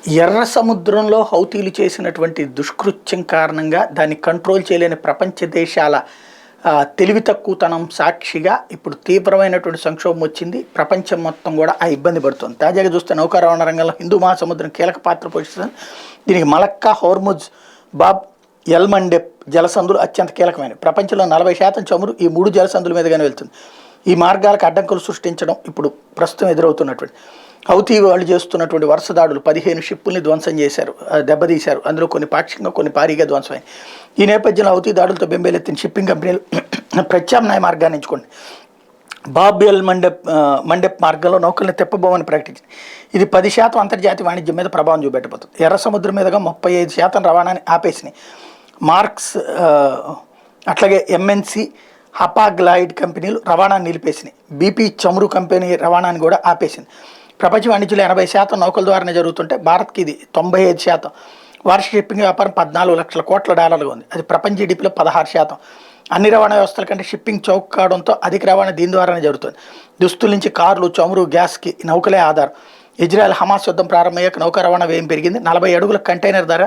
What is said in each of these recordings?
ఎర్ర సముద్రంలో హౌతీలు చేసినటువంటి దుష్కృత్యం కారణంగా దాన్ని కంట్రోల్ చేయలేని ప్రపంచ దేశాల తెలివి తక్కువతనం సాక్షిగా ఇప్పుడు తీవ్రమైనటువంటి సంక్షోభం వచ్చింది. ప్రపంచం మొత్తం కూడా ఆ ఇబ్బంది పడుతుంది. తాజాగా చూస్తే నౌకా రవాణా రంగంలో హిందూ మహాసముద్రం కీలక పాత్ర పోషిస్తుంది. దీనికి Malacca, Hormuz, Bab el Mandeb జలసంధులు అత్యంత కీలకమైనవి. ప్రపంచంలో 40% చమురు ఈ 3 జలసంధుల మీదుగానే వెళ్తుంది. ఈ మార్గాలకు అడ్డంకులు సృష్టించడం ఇప్పుడు ప్రస్తుతం ఎదురవుతున్నటువంటి హౌతీ వాళ్ళు చేస్తున్నటువంటి వరుస దాడులు 15 షిప్పుల్ని ధ్వంసం చేశారు, దెబ్బతీశారు. అందులో కొన్ని పాక్షికంగా, కొన్ని భారీగా ధ్వంసమైంది. ఈ నేపథ్యంలో హౌతీ దాడులతో బెంబేలెత్తిన షిప్పింగ్ కంపెనీలు ప్రత్యామ్నాయ మార్గాన్ని ఎంచుకోండి. బాబ్ ఎల్ మండెప్ మార్గంలో నౌకల్ని తిప్పబోమని ప్రకటించింది. ఇది 10% అంతర్జాతీయ వాణిజ్యం మీద ప్రభావం చూపెట్టబోతుంది. ఎర్ర సముద్రం మీదుగా 35% రవాణాని ఆపేసినాయి. మార్క్స్ అట్లాగే ఎంఎన్సి, హపాగ్లాయిడ్ కంపెనీలు రవాణాను నిలిపేసినాయి. బీపీ చమురు కంపెనీ రవాణాని కూడా ఆపేసింది. ప్రపంచ వాణిజ్యంలో 80% నౌకల ద్వారానే జరుగుతుంటే భారత్కి ఇది 95%. వార్షిక షిప్పింగ్ వ్యాపారం 14 లక్షల కోట్ల డాలర్లుగా ఉంది. అది ప్రపంచ జీడీపీలో 16%. అన్ని రవాణా వ్యవస్థల కంటే షిప్పింగ్ చౌక్ కావడంతో అధిక రవాణా దీని ద్వారానే జరుగుతుంది. దుస్తుల నుంచి కార్లు, చమురు, గ్యాస్కి నౌకలే ఆధారం. ఇజ్రాయెల్ హమాస్ యుద్ధం ప్రారంభమయ్యాక నౌకా రవాణా వ్యయం పెరిగింది. 40 అడుగుల కంటైనర్ ధర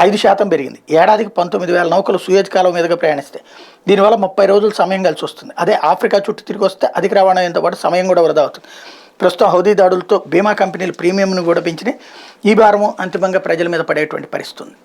5% పెరిగింది. ఏడాదికి 19,000 నౌకలు సూయజ్ కాలువ మీదుగా ప్రయాణిస్తాయి. దీనివల్ల 30 రోజులు సమయం కలిసి వస్తుంది. అదే ఆఫ్రికా చుట్టూ తిరిగి వస్తే అధిక రవాణాతో పాటు సమయం కూడా వృధా అవుతుంది. ప్రస్తుతం హౌతీ దాడులతో బీమా కంపెనీలు ప్రీమియంను కూడా పెంచినాయి. ఈ భారము అంతిమంగా ప్రజల మీద పడేటువంటి పరిస్థితి ఉంది.